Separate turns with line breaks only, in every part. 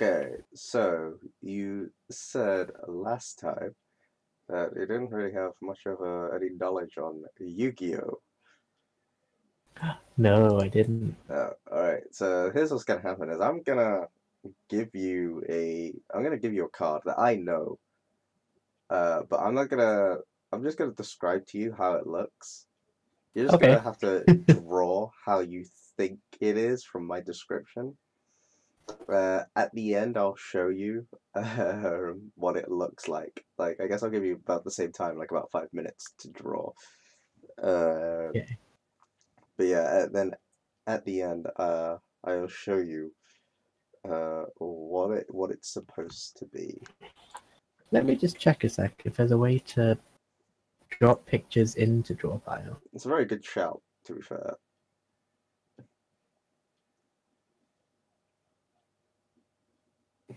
Okay, so you said last time that you didn't really have much of any knowledge on Yu-Gi-Oh.
No, I didn't.
All right, so here's what's gonna happen is I'm gonna give you a card that I know, but I'm just gonna describe to you how it looks. You're just gonna
Okay.
have to draw how you think it is from my description. At the end, I'll show you what it looks like. Like, I guess I'll give you about the same time, like about 5 minutes to draw. Uh,
Okay.
but yeah, then at the end, I'll show you what it's supposed to be.
Let me just check a sec if there's a way to drop pictures into Drawfile.
It's a very good shout, to be fair.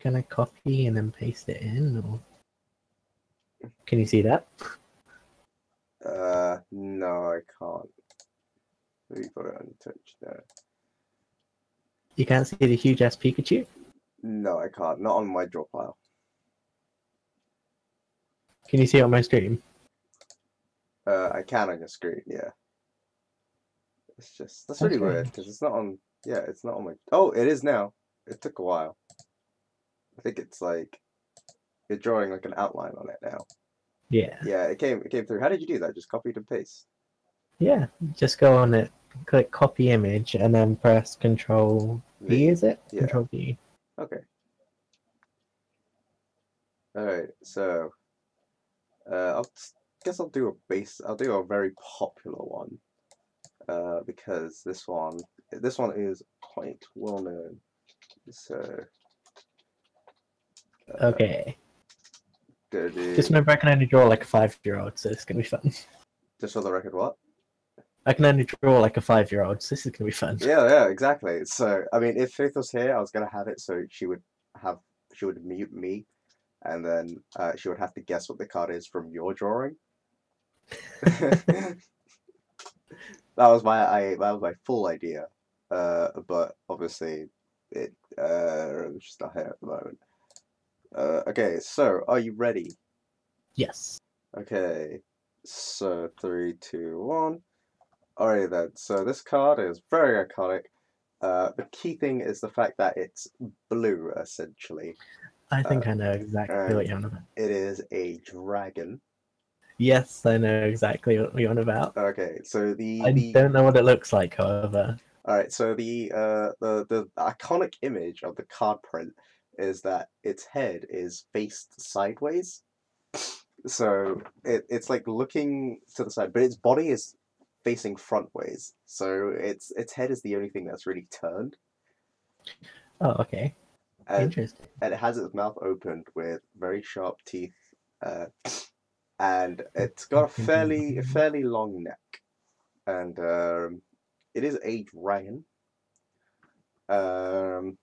Can I copy and then paste it in, or can you see that?
No, I can't. Maybe put it on touch there.
You can't see the huge ass Pikachu?
No, I can't. Not on my draw file.
Can you see it on my stream?
I can on your screen, yeah. That's really weird because it's not on. Yeah, it's not on my. Oh, it is now. It took a while. I think it's like you're drawing like an outline on it now.
Yeah.
Yeah, it came through. How did you do that? Just copied and paste.
Yeah. Just go on it, click copy image, and then press Control V. Is it?
Yeah.
Control V.
Okay. All right. So, I guess I'll do a very popular one. Because this one is quite well known. So,
Okay.
gonna
Just
do
remember, I can only draw like a 5-year-old, so it's gonna be fun.
just for the record. What?
I can only draw like a 5-year-old, so this is gonna be fun.
Yeah, exactly. So, I mean, if Faith was here, I was gonna have it so have she would mute me, and then she would have to guess what the card is from your drawing. That was my full idea. But obviously she's not here at the moment. Okay, so are you ready?
Yes.
Okay, so 3, 2, 1. Alright then. So this card is very iconic. The key thing is the fact that it's blue, essentially.
I think I know exactly what
And
you're on about.
it is a dragon.
Yes, I know exactly what you're on about.
Okay, so
I don't know what it looks like, however.
alright, so the iconic image of the card print is that its head is faced sideways. So it's like looking to the side, but its body is facing frontways. So its head is the only thing that's really turned.
Oh, okay.
And
Interesting.
and it has its mouth opened with very sharp teeth, uh, and it's got a fairly long neck, and it is a dragon, um,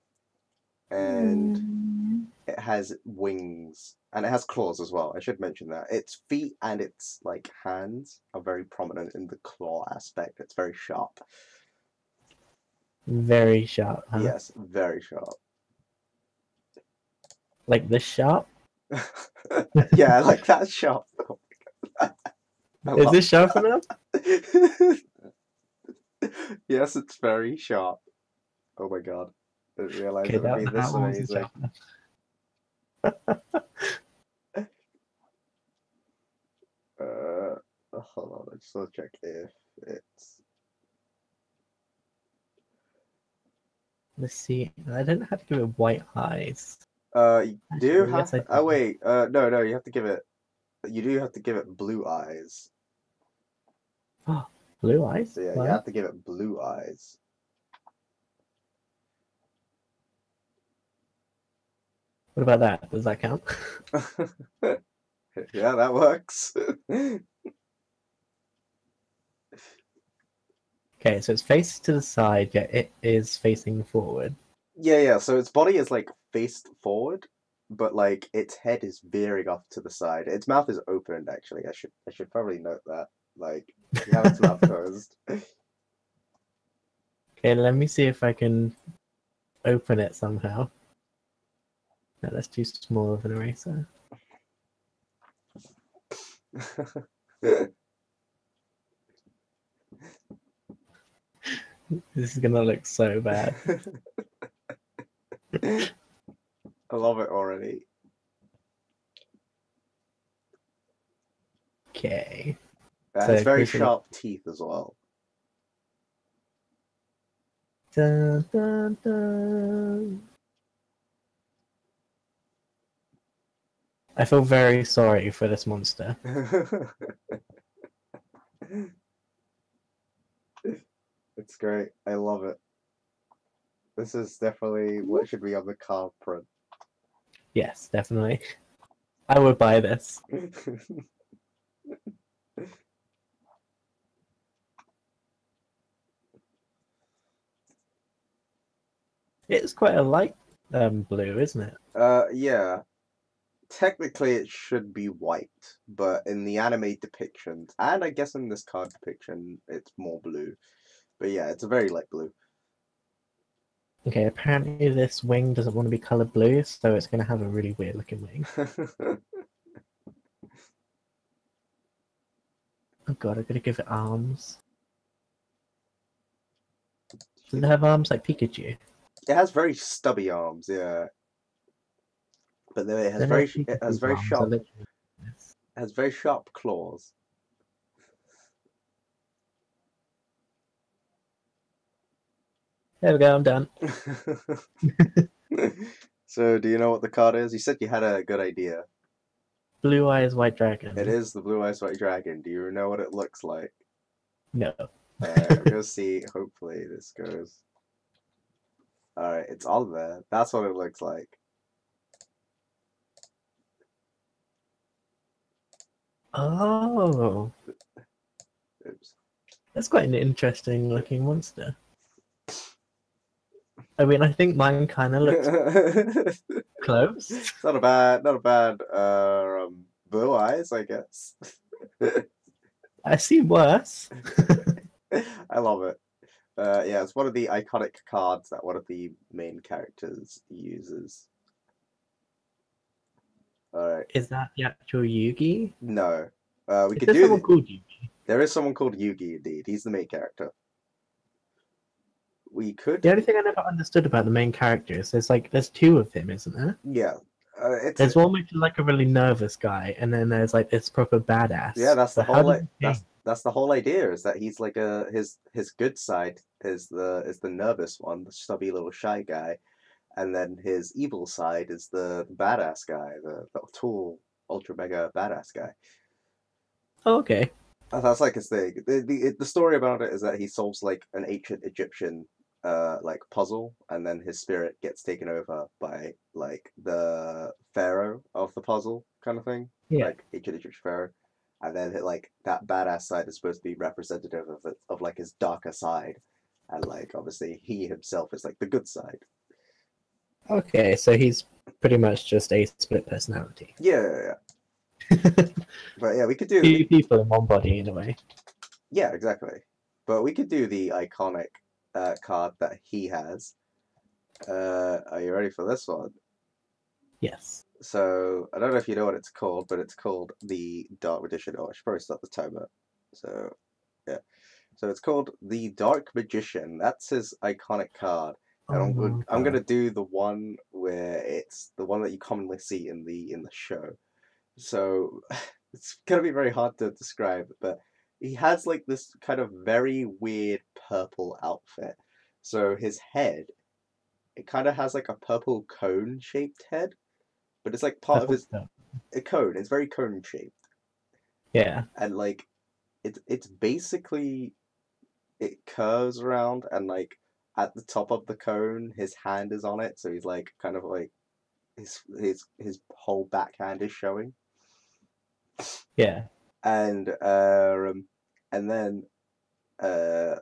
and it has wings and it has claws as well. I should mention that its feet and its like hands are very prominent in the claw aspect. It's very sharp.
Very sharp, huh?
Yes, very sharp.
Like this sharp?
Yeah, like that sharp.
Is this sharp enough?
Yes, it's very sharp. Oh my god. I didn't realize
Okay,
it would be
that
this
one wasn't
amazing.
sharp enough.
Hold on, I just want to check if it's.
Let's see. I don't have to give it white eyes.
You do
Actually, yes,
have.
I
Oh
do.
wait. No. You have to give it. You do have to give it blue eyes.
Oh, blue eyes?
So yeah, you
Why?
have to give it blue eyes.
What about that? Does that count?
Yeah, that works.
Okay, so it's faced to the side, yet it is facing forward.
Yeah. So its body is like faced forward, but like its head is veering off to the side. Its mouth is opened. Actually, I should probably note that. Like, you have its mouth closed.
Okay, let me see if I can open it somehow. No, that's too small of an eraser. This is gonna look so bad.
I love it already.
Okay.
It
So
has very
closer look.
sharp teeth as well.
Dun, dun, dun. I feel very sorry for this monster.
It's great. I love it. This is definitely what should be on the card print.
Yes, definitely. I would buy this. It's quite a light blue, isn't it?
Yeah. Technically, it should be white, but in the anime depictions, and I guess in this card depiction, it's more blue. But yeah, it's a very light blue.
Okay, apparently this wing doesn't want to be colored blue, so it's going to have a really weird looking wing. Oh god, I'm going to give it arms. Does it have arms like Pikachu?
It has very stubby arms, yeah. But then it has
Then if
it has
Pikachu's
very
arms are
sharp
literally this.
it has very sharp claws.
There we go, I'm done.
So, do you know what the card is? You said you had a good idea.
Blue Eyes White Dragon.
It is the Blue Eyes White Dragon. Do you know what it looks like?
No.
Alright, I'm gonna see. Hopefully, this goes. Alright, it's on there. That's what it looks like.
Oh,
Oops.
that's quite an interesting looking monster. I mean, I think mine kind of looks close.
Not a bad blue eyes, I guess.
I see worse.
I love it. Yeah, it's one of the iconic cards that one of the main characters uses. Alright.
Is that the actual Yugi?
No. We
Is
could
there
do
someone called Yugi?
There is someone called Yugi indeed. He's the main character. We could
The only thing I never understood about the main character is there's two of him, isn't there?
Yeah. It's
There's one which is like a really nervous guy, and then there's like this proper badass.
Yeah, that's the
But how
whole
does he change?
that's the whole idea is that he's like his good side is the nervous one, the stubby little shy guy, and then his evil side is the badass guy, the tall ultra mega badass guy.
Oh, okay.
That's like his thing. The story about it is that he solves like an ancient Egyptian like puzzle, and then his spirit gets taken over by like the pharaoh of the puzzle kind of thing,
Yeah.
like ancient Egyptian pharaoh, and then like that badass side is supposed to be representative of of like his darker side, and like obviously he himself is like the good side.
Okay, so he's pretty much just a split personality.
Yeah. But yeah, we could do
Two people in one body in a way.
yeah, exactly. But we could do the iconic card that he has. Are you ready for this one?
Yes.
So I don't know if you know what it's called, but it's called the Dark Magician. Oh, I should probably start the timer. So yeah, so it's called the Dark Magician. That's his iconic card, and
Oh
I'm gonna
god.
do the one where it's the one that you commonly see in the show. So it's gonna be very hard to describe, but he has like this kind of very weird purple outfit. So his head, it kind of has like a purple cone shaped head, but it's like part of
Purple
his
stone.
a cone. It's very cone shaped,
Yeah.
and like it's basically it curves around, and like at the top of the cone, his hand is on it, so he's like kind of like his whole backhand is showing,
Yeah.
and then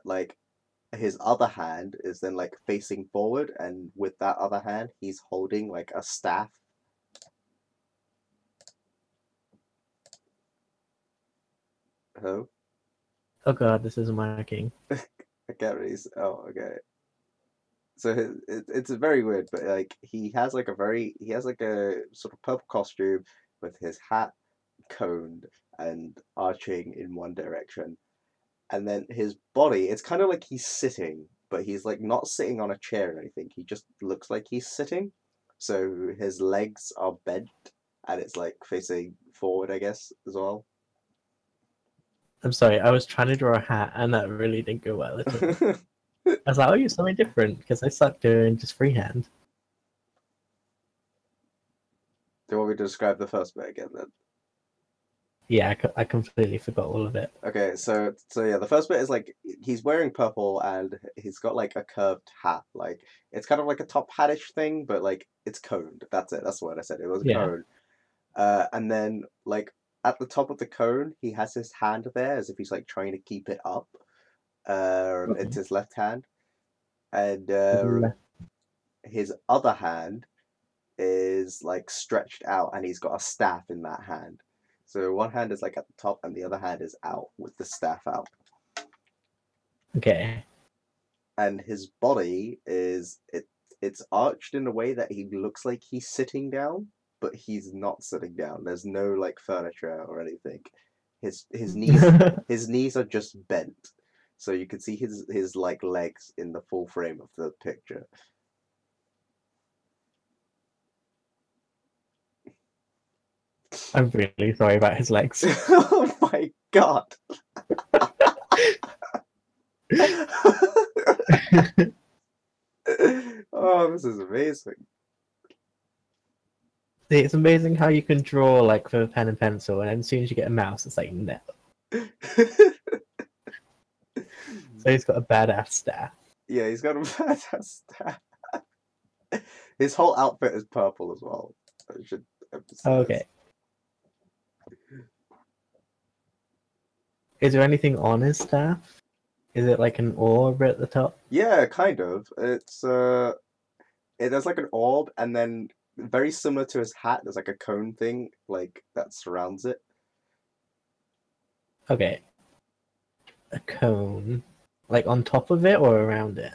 like his other hand is then like facing forward, and with that other hand, he's holding like a staff. Oh,
Oh god, this isn't working.
I can't really. Oh, okay. So it's very weird, but like he has like a sort of purple costume with his hat coned and arching in one direction, and then his body, it's kind of like he's sitting, but he's like not sitting on a chair or anything. He just looks like he's sitting. So his legs are bent and it's like facing forward, I guess, as well.
I'm sorry, I was trying to draw a hat and that really didn't go well at all.
Do
I was like, I'll use something different because I suck doing just freehand.
you want me to describe the first bit again then?
Yeah, I completely forgot all of it.
Okay, so yeah, the first bit is like he's wearing purple and he's got like a curved hat. Like it's kind of like a top hatish thing, but like it's coned. That's it. That's what I said. It was a
Yeah.
cone. And then like at the top of the cone, he has his hand there as if he's like trying to keep it up. It's
Okay.
his left hand, and
Le-
his other hand is like stretched out, and he's got a staff in that hand. So one hand is like at the top, and the other hand is out with the staff out.
Okay.
And his body it's arched in a way that he looks like he's sitting down, but he's not sitting down. There's no like furniture or anything. His knees his knees are just bent. So you can see his like legs in the full frame of the picture.
I'm really sorry about his legs.
Oh my god. Oh, this is amazing.
It's amazing how you can draw like with a pen and pencil, and then as soon as you get a mouse, it's like no. So he's got a badass staff.
Yeah, he's got a badass staff. His whole outfit is purple as well. I should emphasize.
Okay. Is there anything on his staff? Is it like an orb at the top?
Yeah, kind of. It has like an orb, and then very similar to his hat, there's like a cone thing like that surrounds it.
Okay. A cone. Like on top of it or around it?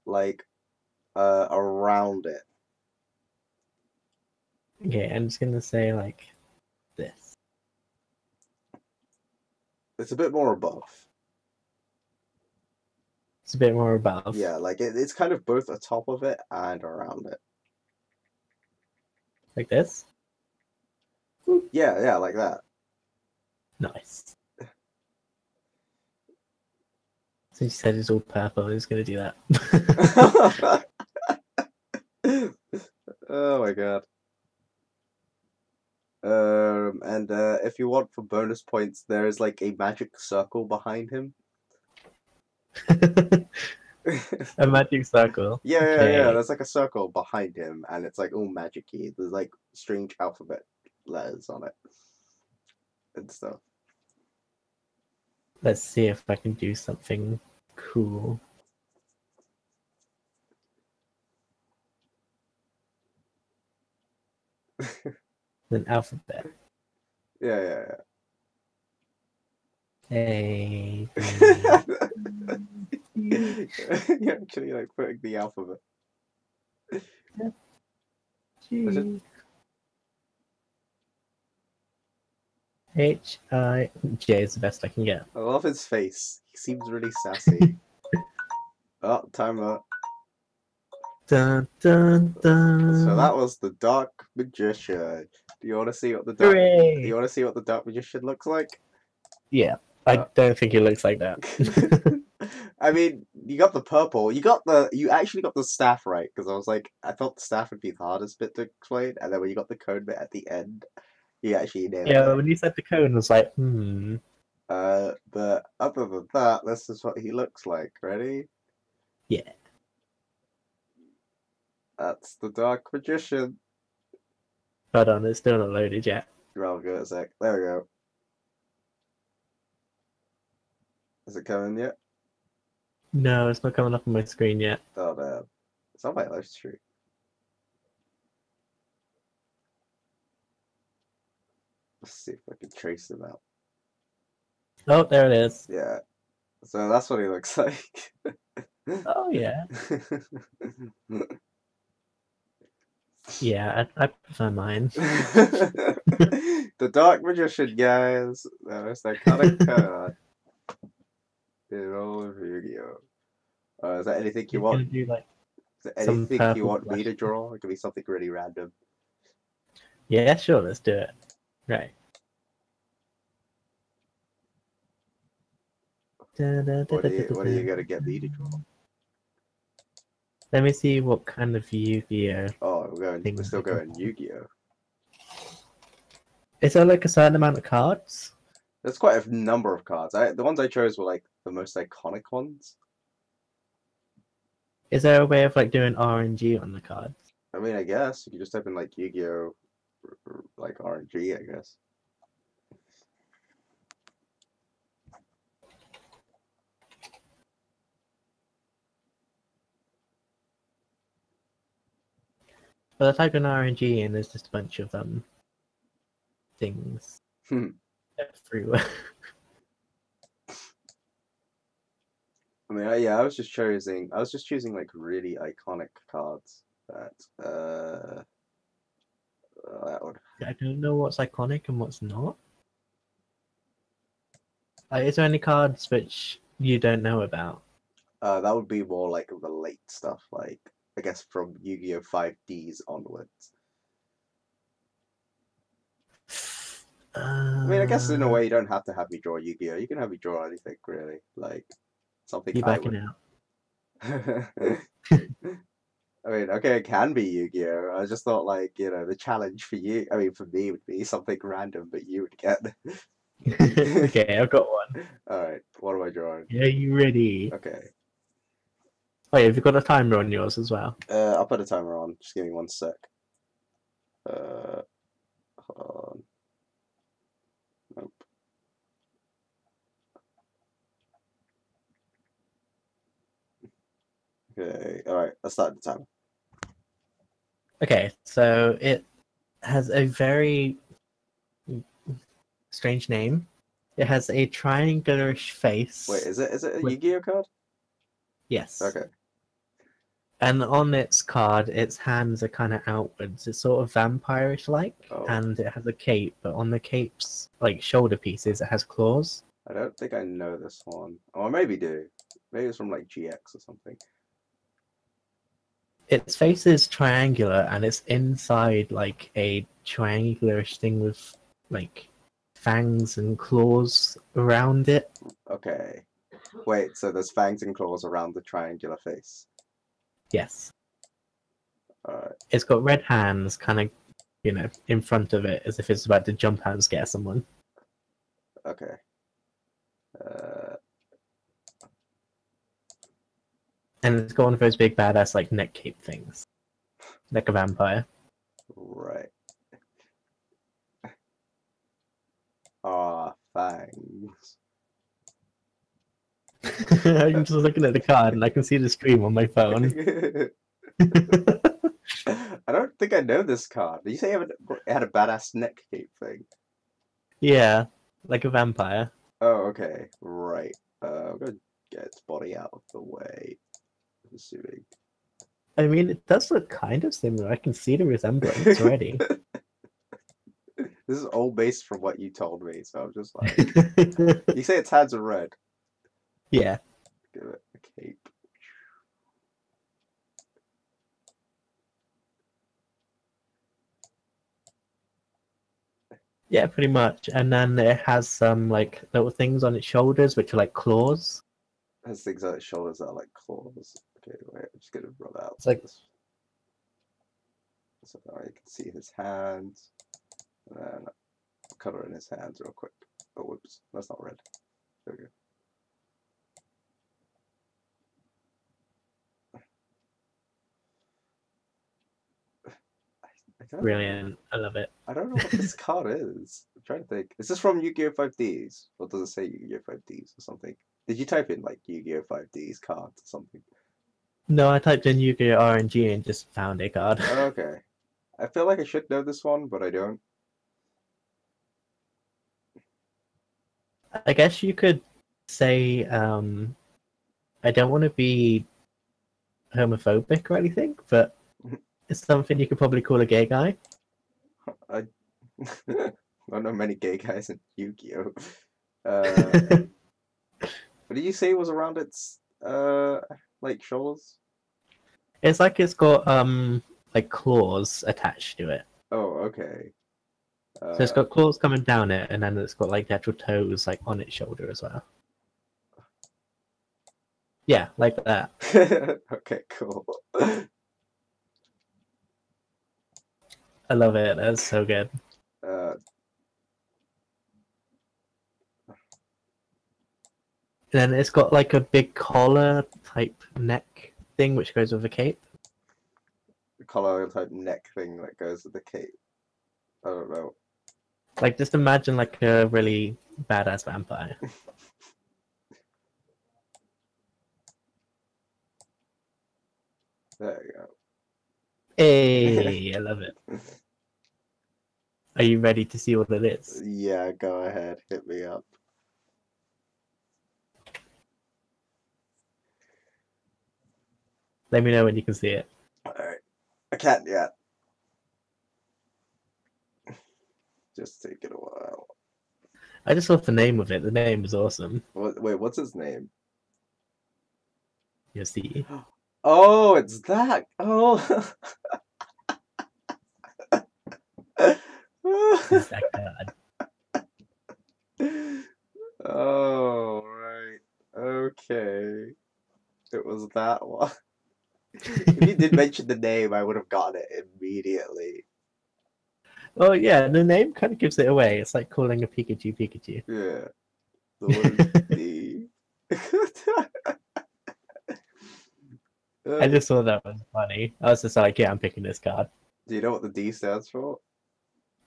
Like around it.
Okay, I'm just gonna say like this.
It's a bit more above.
It's a bit more above.
Yeah, like it's kind of both atop of it and around it.
Like this?
Yeah, yeah, like that.
Nice. Since you said it's all purple, I was gonna do that.
Oh my god. And if you want for bonus points, there is like a magic circle behind him.
A magic circle.
Yeah,
Okay.
yeah. There's like a circle behind him, and it's like all magic-y. There's like strange alphabet letters on it and stuff.
Let's see if I can do something cool. An alphabet.
Yeah, yeah,
A.
yeah. You're actually like putting the alphabet.
G. H. I. J is the best I can get.
I love his face. He seems really sassy. Oh, timer.
Dun dun dun.
So that was the Dark Magician. Do you want to see what the
Hooray!
Do you want to see what the Dark Magician looks like?
Yeah, I don't think it looks like that.
I mean, you got the purple. You actually got the staff right, because I was like, I thought the staff would be the hardest bit to explain, and then when you got the code bit at the end, you actually nailed
Yeah,
it.
when you said the cone, I was like,
But other than that, this is what he looks like. Ready?
Yeah.
That's the Dark Magician.
Hold on, it's still not loaded yet.
I'll give it a sec. There we go. Is it coming yet?
No, it's not coming up on my screen yet.
Oh no. It's on my live stream. Let's see if I can trace him out.
Oh, there it is.
Yeah. So that's what he looks like.
Oh yeah. Yeah, I prefer mine.
The Dark Magician, guys. The most iconic card in all of Yu-Gi-Oh! Is there anything you
You're
want?
gonna do like
Is there
some
anything you
purple
want me
flash.
to draw? It could be something really random.
Yeah, sure, let's do it. Right. Da, da, da, da, da, da,
What are you
da.
gonna get me to draw?
Let me see what kind of Yu-Gi-Oh
Oh, we're
things
still
I can
going
find.
Yu-Gi-Oh!
Is there like a certain amount of cards?
There's quite a number of cards. The ones I chose were like the most iconic ones.
Is there a way of like doing RNG on the cards?
I mean, I guess you could just type in like Yu-Gi-Oh! Like RNG, I guess.
Well, I type in RNG and there's just a bunch of things everywhere.
I mean, yeah, I was just choosing like really iconic cards that that would
I don't know what's iconic and what's not. Is there any cards which you don't know about?
that would be more like the late stuff, like I guess from Yu-Gi-Oh! 5Ds onwards. I mean, I guess in a
Uh,
way you don't have to have me draw Yu-Gi-Oh! You can have me draw anything really, like something
you
I
backing
would.
out?
I mean, okay, it can be Yu-Gi-Oh! I just thought like, the challenge for you, I mean, for me would be something random, but you would get.
Okay, I've got one.
All right, what am I drawing?
Yeah, you ready?
Okay,
Oh, yeah, have you got a timer on yours as well?
I'll put a timer on. Just give me one sec. Uh, hold on. Nope. Okay, all right, let's start the timer.
Okay, so it has a very strange name. It has a triangularish face.
Wait, is it a
with
Yu-Gi-Oh card?
yes.
Okay.
And on its card, its hands are kind of outwards. It's sort of vampirish like,
Oh,
and it has a cape, but on the cape's like shoulder pieces, it has claws.
I don't think I know this one. Or maybe do. Maybe it's from like GX or something.
Its face is triangular, and it's inside like a triangularish thing with like fangs and claws around it.
Okay. Wait, so there's fangs and claws around the triangular face.
Yes,
Alright,
it's got red hands, kind of, in front of it, as if it's about to jump out and scare someone.
okay. Uh,
And it's got one of those big badass like neck cape things, like a vampire.
right. Ah, fangs.
I'm just looking at the card and I can see the screen on my phone.
I don't think I know this card. Did you say it had a badass neck cape thing?
Yeah, like a vampire.
Oh, okay. Right. I'm gonna get its body out of the way. I'm assuming.
I mean, it does look kind of similar. I can see the resemblance already.
This is all based from what you told me, so I'm just like, you say its hands are red.
Yeah,
Give it a cape.
yeah, pretty much. And then it has some like little things on its shoulders, which are like claws.
Has things on its shoulders that are like claws. Okay, wait, I'm just gonna rub out
It's like
this so now you can see his hands. And then I'll color in his hands real quick. Oh, whoops, that's not red. There we go. I don't
brilliant. I love it.
I don't know what this card is. I'm trying to think. Is this from Yu-Gi-Oh! 5Ds? Or does it say Yu-Gi-Oh! 5Ds or something? Did you type in like Yu-Gi-Oh! 5Ds cards or something?
No, I typed in Yu-Gi-Oh! RNG and just found a card.
Okay. I feel like I should know this one, but I don't.
I guess you could say, I don't want to be homophobic or anything, but it's something you could probably call a gay guy.
I I don't know many gay guys in Yu-Gi-Oh. What did you say was around its like shoulders?
It's like it's got like claws attached to it.
Oh, okay.
So it's got claws coming down it, and then it's got like the actual toes like on its shoulder as well. Yeah, like that.
Okay, cool.
I love it. That's so good.
Uh,
And then it's got like a big collar type neck thing which goes with a cape.
the collar type neck thing that goes with the cape. I don't know.
Like just imagine like a really badass vampire.
There you go.
Hey, I love it. Are you ready to see what it is?
Yeah, go ahead, hit me up.
Let me know when you can see it.
Alright. I can't yet. Just taking a while.
I just love the name of it. The name is awesome.
Wait, what's his name?
You see.
Oh, it's that. Oh.
It's that card.
Oh, right. Okay. It was that one. If you did mention the name, I would have gotten it immediately.
Oh yeah, the name kind of gives it away. It's like calling a Pikachu Pikachu.
Yeah. The one D.
I just thought that was funny. I was just like, yeah, I'm picking this card.
Do you know what the D stands for?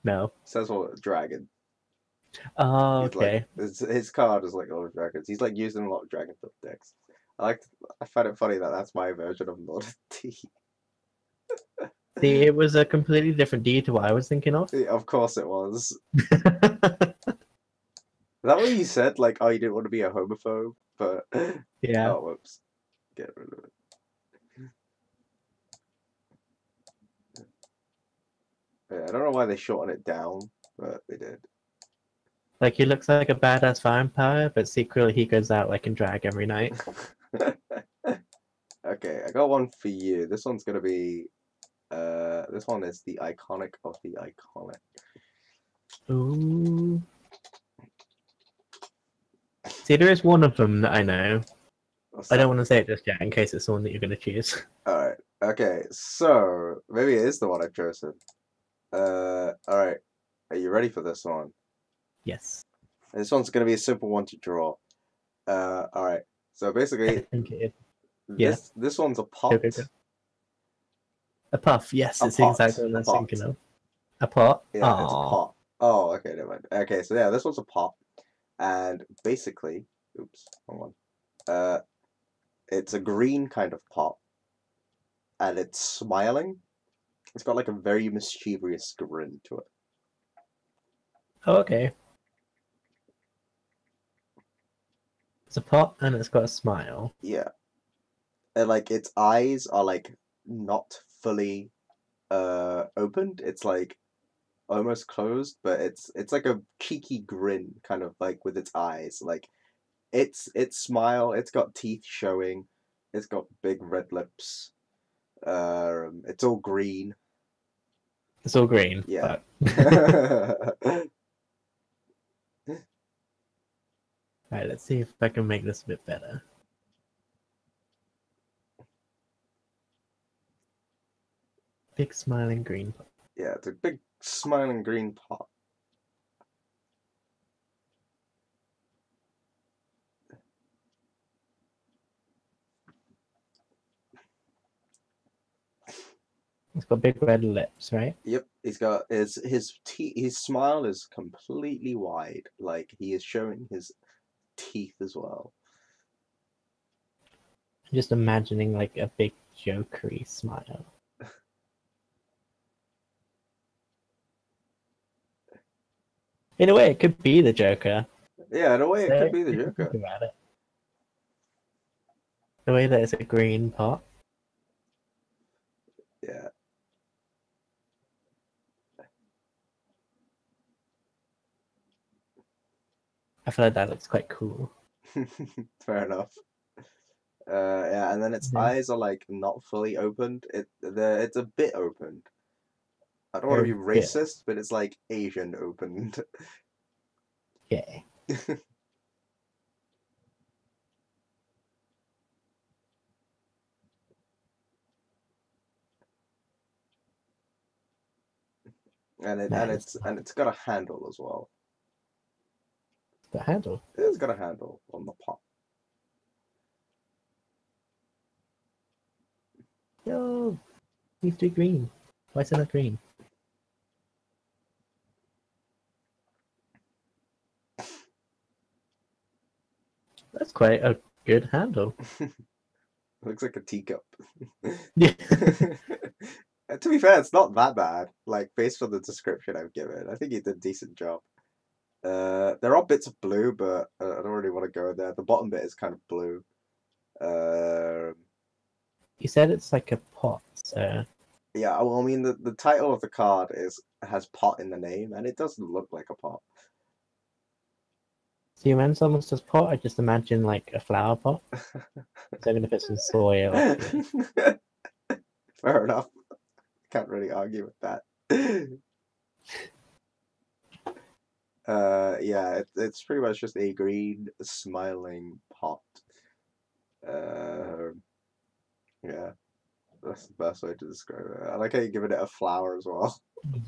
No.
It stands for dragon.
Oh,
He's like,
okay.
his card is like all the dragons. He's like using a lot of dragon build decks. I find it funny that that's my version of Lord of D.
See, it was a completely different D to what I was thinking of.
Yeah, of course it was. Is that what you said? Like, oh, you didn't want to be a homophobe, but
Yeah.
oh, whoops, get rid of it. Yeah, I don't know why they shortened it down, but they did.
Like he looks like a badass vampire, but secretly he goes out like in drag every night.
Okay, I got one for you. This one's gonna be this one is the iconic of the iconic.
Ooh. See, there is one of them that I know. I don't want to say it just yet in case it's the one that you're going to choose.
Alright, okay, so maybe it is the one I've chosen. Alright, are you ready for this one?
Yes.
This one's gonna be a simple one to draw. Alright, so
I
basically,
think it is.
this one's a pot.
Go. A puff, yes,
A
it's
pot.
exactly what I
A
was
pot.
thinking of. A pot?
Yeah, it's a pot. Oh, okay, never mind. Okay, so yeah, this one's a pot, and basically, oops, wrong one. It's a green kind of pot, and it's smiling. It's got like a very mischievous grin to it.
Oh, okay. It's a pot and it's got a smile.
Yeah, and like its eyes are like not fully opened. It's like almost closed, but it's like a cheeky grin, kind of like with its eyes. Like its smile. It's got teeth showing. It's got big red lips. It's all green.
It's all green.
Yeah.
Alright, let's see if I can make this a bit better. Big smiling green pot.
Yeah, it's a big smiling green pot.
It's got big red lips, right?
Yep, he's got his smile is completely wide, like he is showing his teeth as well.
I'm just imagining like a big jokery smile. In a way, it could be the Joker.
Yeah, in a way, it could be the
Think
Joker.
about it. The way that it's a green pot. I feel like that looks quite cool.
Fair enough. Yeah, and then its
Yeah.
eyes are like not fully opened. It's a bit opened. I don't want to
They're
be
a bit,
racist, but it's like Asian opened.
yeah.
And it and
That is
it's and it's got a handle as well.
the handle.
Yeah, it's got a handle on the pot.
Yo, needs to be green. Why is it not green? That's quite a good handle.
Looks like a teacup.
Yeah.
To be fair, it's not that bad. Like based on the description I've given, I think he did a decent job. There are bits of blue, but I don't really want to go there. The bottom bit is kind of blue. Um,
You said it's like a pot, so
yeah, well, I mean the title of the card has pot in the name, and it doesn't look like a pot.
see when someone says pot, I just imagine like a flower pot. So even if it's in soil,
Fair enough. Can't really argue with that. Yeah, it's pretty much just a green smiling pot. Uh, yeah, that's the best way to describe it. I like how you're giving it a flower as well.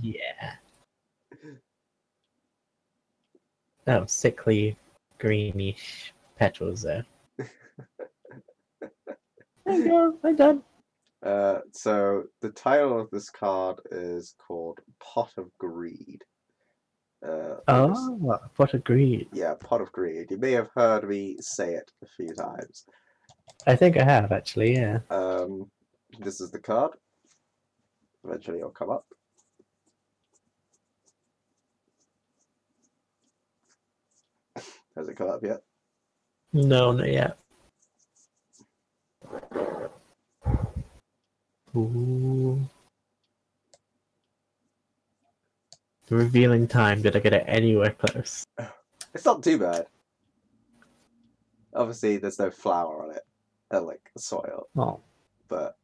yeah. Oh, sickly greenish petals there. There you go, I'm done.
So the title of this card is called Pot of Greed.
Oh, what a greed.
Yeah, Pot of Greed. You may have heard me say it a few times.
I think I have actually, yeah.
This is the card. Eventually it'll come up. Has it come up yet?
No, not yet. Ooh. The revealing time. Did I get it anywhere close?
It's not too bad. Obviously, there's no flour on it, like soil,
Oh.
but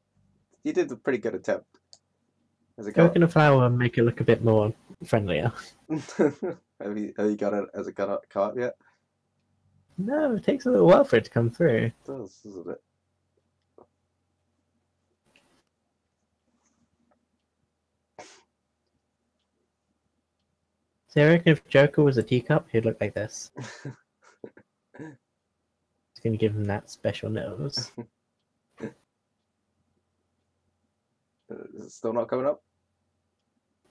you did a pretty good attempt. Has it got?
Coconut flour and make it look a bit more friendlier.
Have you got it? Has it got a card yet?
No, it takes a little while for it to come through.
It does, doesn't it?
So I reckon if Joker was a teacup, he'd look like this. It's gonna give him that special nose.
Is it still not coming up?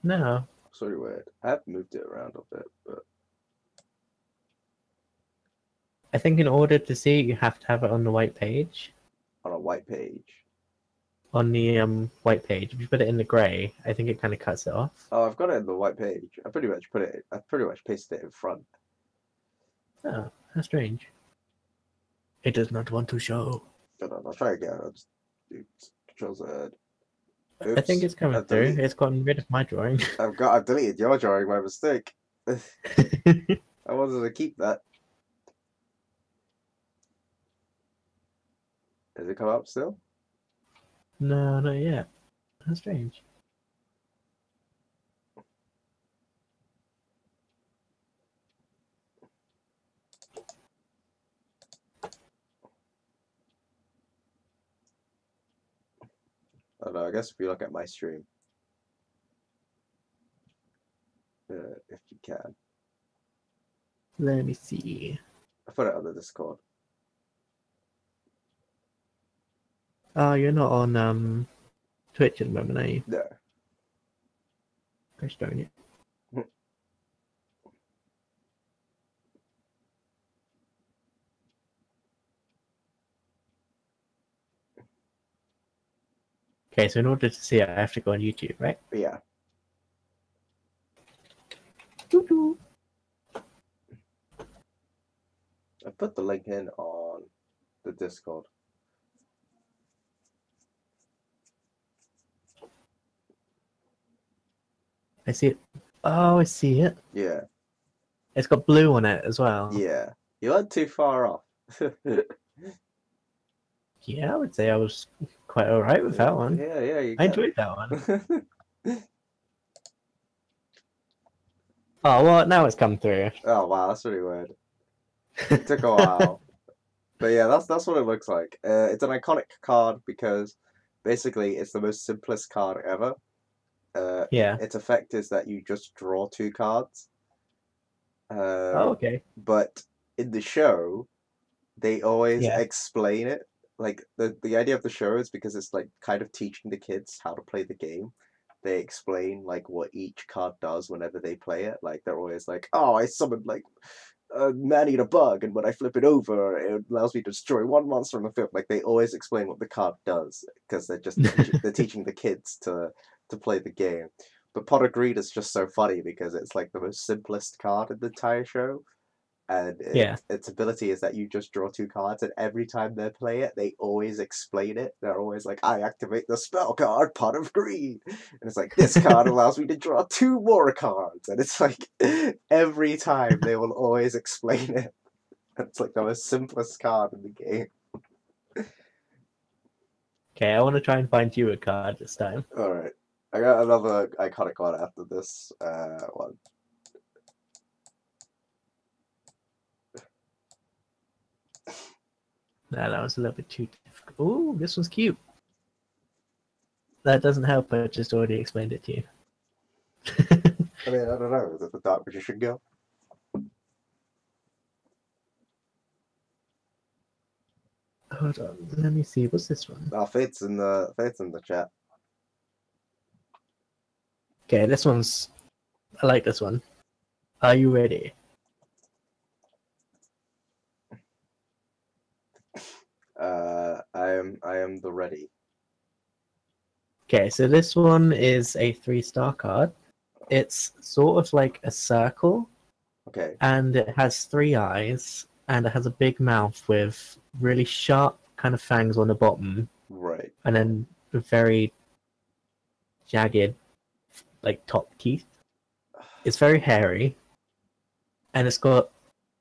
No.
Sorry, weird. I have moved it around a bit, but
I think in order to see it, you have to have it on the white page.
on a white page.
On the white page. If you put it in the grey, I think it kind of cuts it off.
Oh, I've got it in the white page. I pretty much pasted it in front.
Oh, how strange. It does not want to show.
Hold on, I'll try again. I'll just do Control Z.
I think
Oops,
it's coming
I've
through.
deleted,
It's gotten rid of my drawing.
I've deleted your drawing by mistake. I wanted to keep that. Has it come up still?
No, not yet. How strange.
I don't know, I guess if you look at my stream, if you can.
Let me see.
I put it on the Discord.
Oh, you're not on Twitch at the moment, are you?
No.
Gosh darn it. Okay, so in order to see it, I have to go on YouTube, right?
Yeah.
Doo-doo.
I put the link in on the Discord.
I see it. Oh, I see it.
Yeah.
It's got blue on it as well.
Yeah, you weren't too far off.
Yeah, I would say I was quite alright with that one.
Yeah, you
I
get
enjoyed that one.
it.
Oh, well, now it's come through.
Oh wow, that's really weird. It took a while. But yeah, that's what it looks like. It's an iconic card because basically it's the most simplest card ever.
Yeah.
Its effect is that you just draw two cards.
Oh, okay.
But in the show, they always
Yeah.
explain it. Like the idea of the show is because it's like kind of teaching the kids how to play the game. They explain like what each card does whenever they play it. Like they're always like, "Oh, I summoned like a man-eater bug, and when I flip it over, it allows me to destroy one monster on the field." Like they always explain what the card does because they're teaching the kids to play the game. But Pot of Greed is just so funny because it's like the most simplest card in the entire show, and
Yeah.
its ability is that you just draw two cards, and every time they play it, they always explain it. They're always like, "I activate the spell card, Pot of Greed," and it's like, "This card allows me to draw two more cards," and it's like every time they will always explain it. It's like the most simplest card in the game.
Okay, I want to try and find you a card this time.
All right, I got another iconic one after this one.
No, that was a little bit too difficult. Ooh, this one's cute. That doesn't help, I just already explained it to you.
I mean, I don't know. Is it the Dark Magician Girl?
Hold on, let me see. What's this one?
Oh, Fate's in the chat.
Okay, this one's. I like this one. Are you ready?
I am the ready.
Okay, so this one is a 3-star card. It's sort of like a circle,
Okay.
and it has 3 eyes, and it has a big mouth with really sharp kind of fangs on the bottom,
Right.
and then very jagged, like top teeth. It's very hairy, and it's got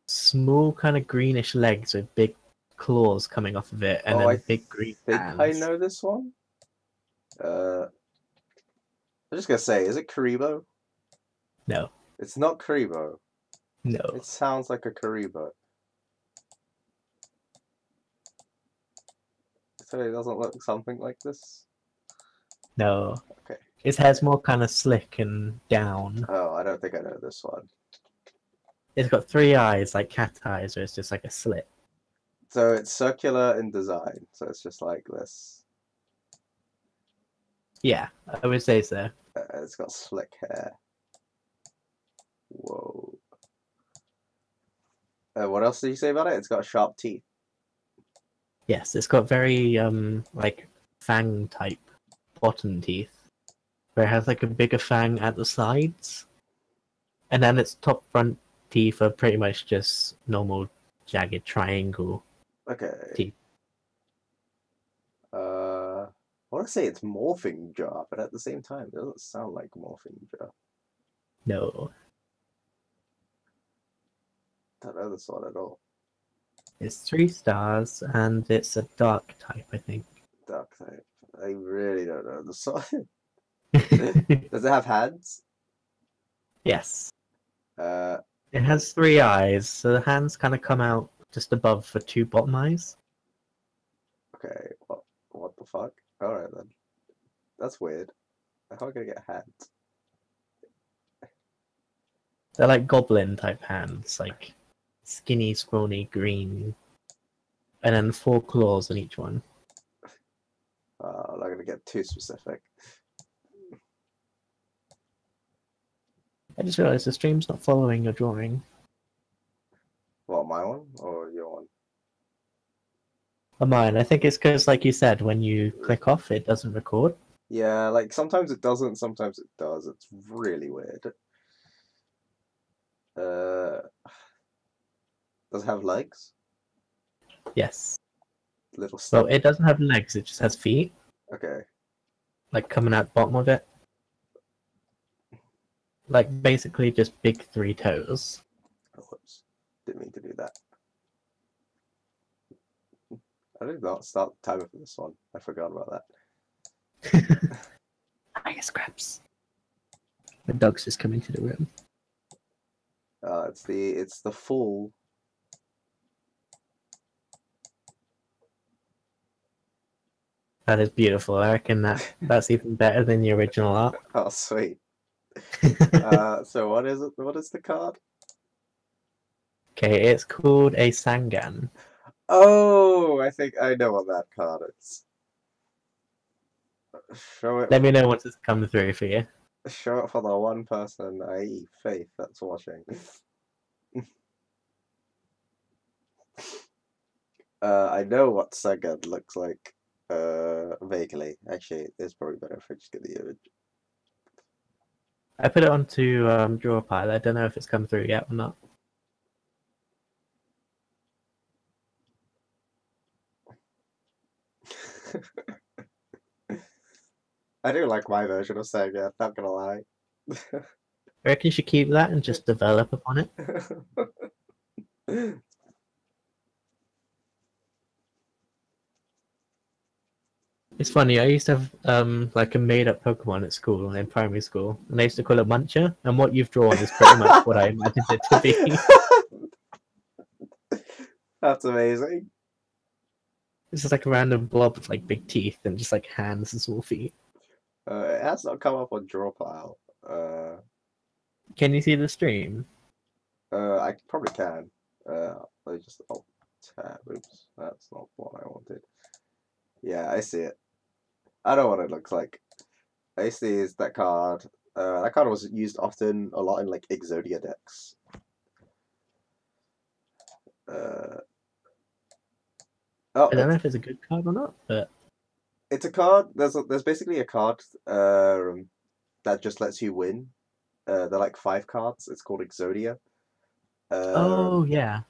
small kind of greenish legs with big claws coming off of it, and then big green
think
hands.
I know this one. I'm just gonna say, is it Karibo?
No.
It's not Karibo.
No.
It sounds like a Karibo. So it doesn't look something like this?
No.
Okay.
Its hair's more kind of slick and down.
Oh, I don't think I know this one.
It's got 3 eyes, like cat eyes, where it's just like a slit.
So it's circular in design, so it's just like this.
Yeah, I would say so.
It's got slick hair. Whoa. What else did you say about it? It's got sharp teeth.
Yes, it's got very like fang type bottom teeth, where it has like a bigger fang at the sides, and then its top front teeth are pretty much just normal jagged triangle
Okay.
teeth.
I want to say it's Morphing Jar, but at the same time, it doesn't sound like Morphing Jar.
No,
Don't know this one at all.
it's 3 stars, and it's a dark type, I think.
Dark type. I really don't know this one. Does it have hands?
Yes.
Uh,
It has 3 eyes, so the hands kind of come out just above the 2 bottom eyes.
okay. What the fuck? Alright then. That's weird. How am I gonna get hands?
They're like goblin type hands, like skinny, scrawny, green, and then 4 claws on each one.
I'm not gonna get too specific.
I just realized the stream's not following your drawing.
What, my one or your one?
Or mine. I think it's because, like you said, when you click off, it doesn't record.
Yeah, like sometimes it doesn't, sometimes it does. It's really weird. Does it have legs?
Yes.
Little
Well,
stuff.
it doesn't have legs, it just has feet,
Okay.
like coming out the bottom of it. Like basically just big 3 toes.
Didn't mean to do that. I did not start the timer for this one. I forgot about that.
Hiya, Scraps. The dog's just coming to the room.
It's the full.
That is beautiful. I reckon that's even better than the original art.
Oh, sweet. So what is it? What is the card?
Okay, it's called a Sangan.
Oh, I think I know what that card is. Show it.
Let me know once it's come through for you.
Show it for the one person, i.e., Faith, that's watching. I know what Sagad looks like. Vaguely. Actually, it's probably better if I just get the image.
I put it onto Drawfree. I don't know if it's come through yet or not.
I do like my version of Sega, not gonna lie.
I reckon you should keep that and just develop upon it. It's funny, I used to have like a made-up Pokemon at school, in primary school, and I used to call it Muncher, and what you've drawn is pretty much what I imagined it to be.
That's amazing.
It's just like a random blob with like big teeth and just like hands and small feet.
It has not come up on draw pile.
Can you see the stream?
I probably can. I just tab. Oops, that's not what I wanted. Yeah, I see it. I know what it looks like. I see is that card. That card was used often a lot in like Exodia decks. Oh,
I don't know if it's a good card or not, but
it's a card. There's basically a card that just lets you win. They're like 5 cards. It's called Exodia.
oh yeah.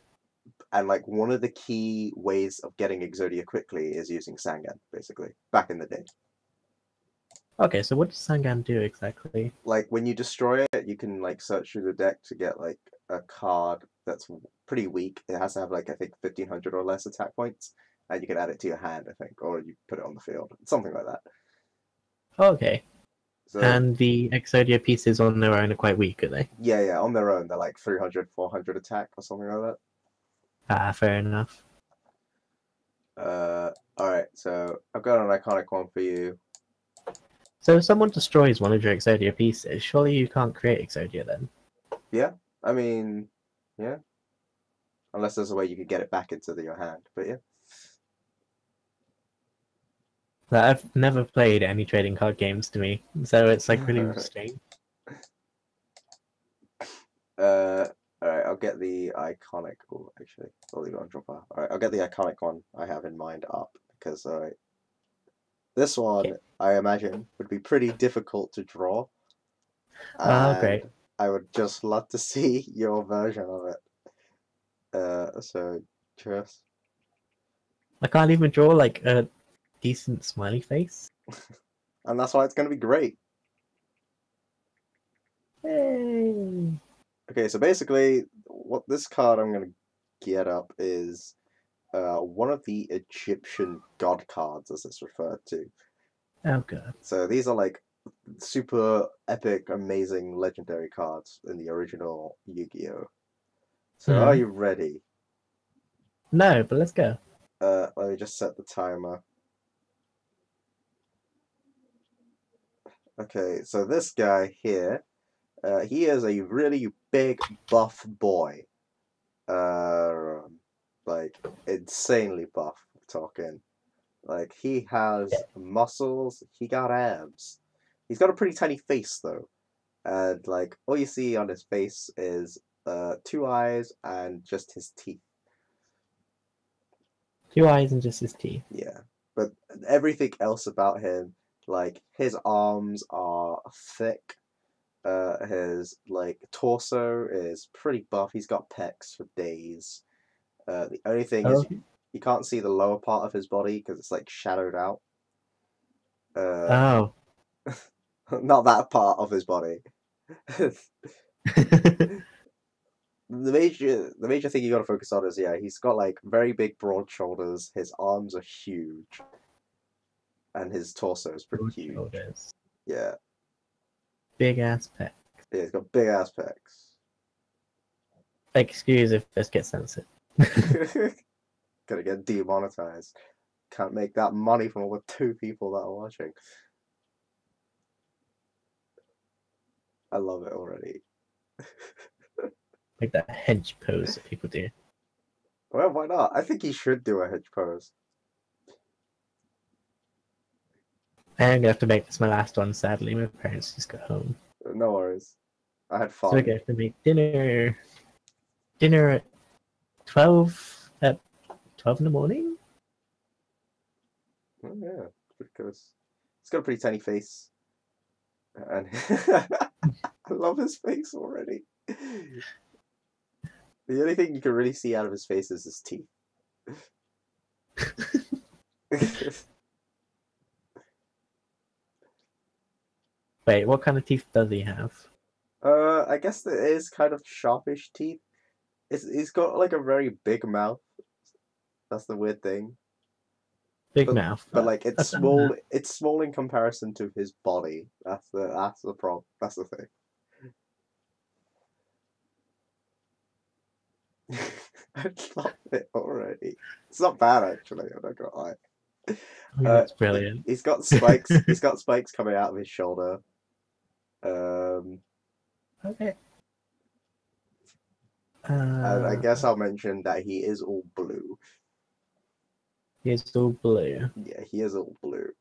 And like one of the key ways of getting Exodia quickly is using Sangan, basically, back in the day.
Okay, so what does Sangan do exactly?
Like when you destroy it, you can like search through the deck to get like a card that's pretty weak. It has to have like I think 1500 or less attack points, and you can add it to your hand, I think, or you put it on the field, something like that.
Okay.
So
And the Exodia pieces on their own are quite weak, are they?
yeah, on their own they're like 300, 400 attack or something like that.
Ah, fair enough.
All right, so I've got an iconic one for you.
So if someone destroys one of your Exodia pieces, surely you can't create Exodia then?
Yeah, I mean, yeah, unless there's a way you could get it back into your hand, but yeah.
Like, I've never played any trading card games to me, so it's like really strange.
Alright, I'll get the iconic. Oh, actually, I'll leave it on drop. Alright, I'll get the iconic one I have in mind up because this one
Okay.
I imagine would be pretty difficult to draw,
Oh, great.
and I would just love to see your version of it. So just
I can't even draw like a decent smiley face.
and that's why it's gonna be great.
Hey.
Okay, so basically, what this card I'm gonna get up is one of the Egyptian god cards, as it's referred to.
Oh god.
So these are like super epic, amazing, legendary cards in the original Yu-Gi-Oh! So are you ready?
No, but let's go.
Let me just set the timer. Okay, so this guy here, he is a really big, buff boy. Like insanely buff, talking. Like he has muscles, he got abs. He's got a pretty tiny face though. And like all you see on his face is 2 eyes and just his teeth.
2 eyes and just his teeth.
Yeah. But everything else about him, like his arms are thick. His like torso is pretty buff. He's got pecs for days. The only thing is
Oh.
you can't see the lower part of his body because it's like shadowed out.
Oh.
Not that part of his body. the major thing you got to focus on is he's got like very big broad shoulders. His arms are huge, and his torso is pretty
Broad
huge.
shoulders.
Yeah,
Big ass pecs.
yeah, he's got big ass pecs.
Excuse if this gets censored.
Gonna get demonetized. Can't make that money from all the 2 people that are watching. I love it already.
Like that hench pose that people do.
Well, why not? I think he should do a hedge pose.
I'm gonna have to make this my last one, sadly. My parents just got home.
No worries. I had
So
fun.
we're gonna have to make dinner. Dinner at 12 in the morning?
Oh, yeah, because he's got a pretty tiny face. And I love his face already. The only thing you can really see out of his face is his teeth.
Wait, what kind of teeth does he have?
I guess there is kind of sharpish teeth. He's got like a very big mouth. That's the weird thing.
Big mouth.
But like it's
I've done
small.
that.
It's small in comparison to his body. That's the problem. That's the thing. I love it already. It's not bad actually. I'm not gonna lie.
That's brilliant.
He's got spikes. He's got spikes coming out of his shoulder.
Okay.
And I guess I'll mention that he is all blue.
He's all blue.
Yeah, he is all blue.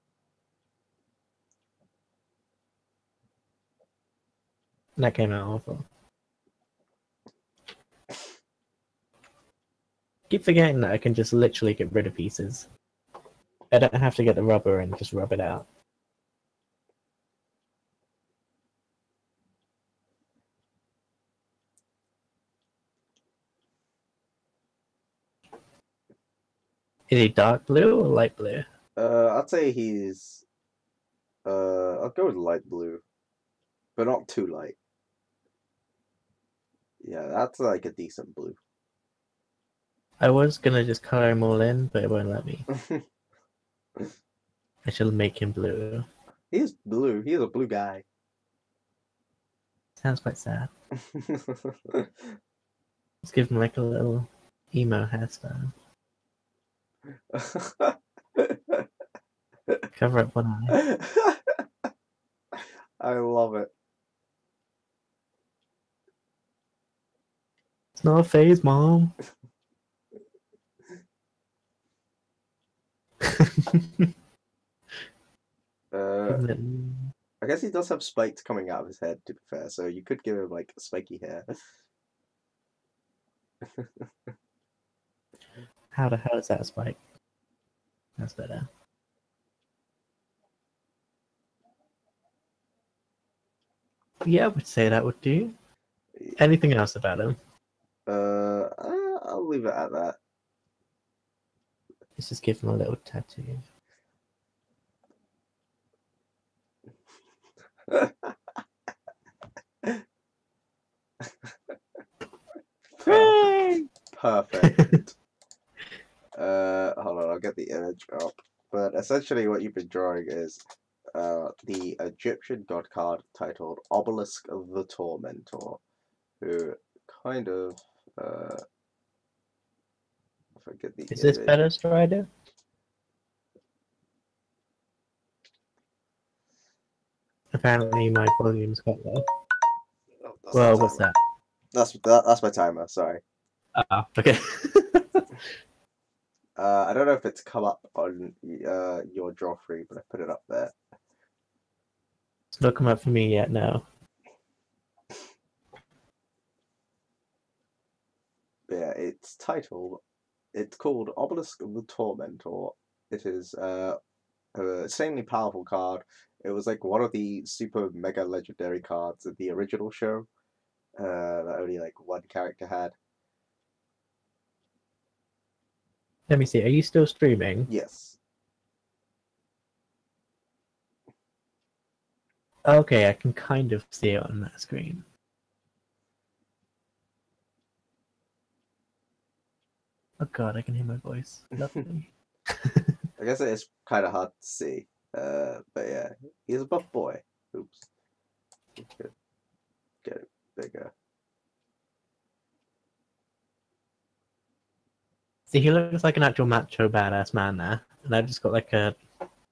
That came out awful. Keep forgetting that I can just literally get rid of pieces. I don't have to get the rubber and just rub it out. Is he dark blue or light blue?
I'd say he's. I'll go with light blue, but not too light. Yeah, that's like a decent blue.
I was gonna just color him all in, but it won't let me. I shall make him blue.
He's blue. He's a blue guy.
Sounds quite sad. Let's give him like a little emo hairstyle. Cover up one eye.
I love it.
It's not a phase, Mom.
I guess he does have spikes coming out of his head, to be fair, so you could give him like spiky hair.
How the hell is that a spike? That's better. Yeah, I would say that would do. Anything else about him?
I'll leave it at that.
Let's just give him a little tattoo.
Perfect. Hold on, I'll get the image up. But essentially what you've been drawing is the Egyptian god card titled Obelisk of the Tormentor, who kind of if I get the
Is this
image.
better, Strider? Apparently my volume's quite low.
Oh,
Well, what's that?
That's my timer, sorry.
Oh, okay.
I don't know if it's come up on your Drawfree, but I put it up there.
It's not come up for me yet, no.
Yeah, it's called Obelisk of the Tormentor. It is an insanely powerful card. It was like one of the super mega legendary cards in the original show that only like one character had.
Let me see, are you still streaming?
Yes.
Okay, I can kind of see it on that screen. Oh god, I can hear my voice. Lovely.
I guess it is kind of hard to see. But yeah, he's a buff boy. Oops. Get it bigger.
See, he looks like an actual macho badass man there, and I've just got like a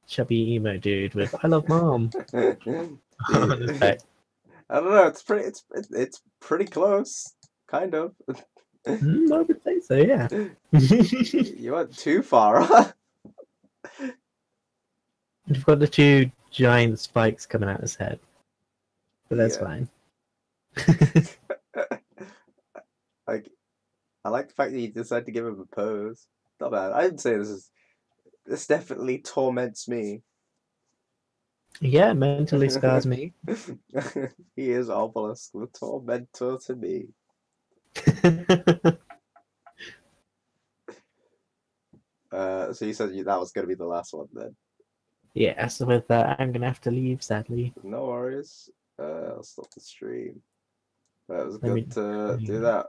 chubby emo dude with "I love mom" on his back.
I don't know. It's pretty close, kind of.
I would say so, yeah.
You went too far.
You've got the two giant spikes coming out his head, but that's
Yeah.
fine.
Like, I like the fact that you decided to give him a pose. Not bad. I'd say this definitely torments me.
Yeah, mentally scars me.
He is obelisk, the tormentor to me. So you said that was gonna be the last one then.
Yeah, so with that, I'm gonna have to leave, sadly.
No worries. I'll stop the stream. It was
Let me-
good to do that.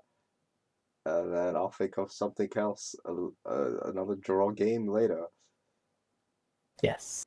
And then I'll think of something else, another draw game later.
Yes.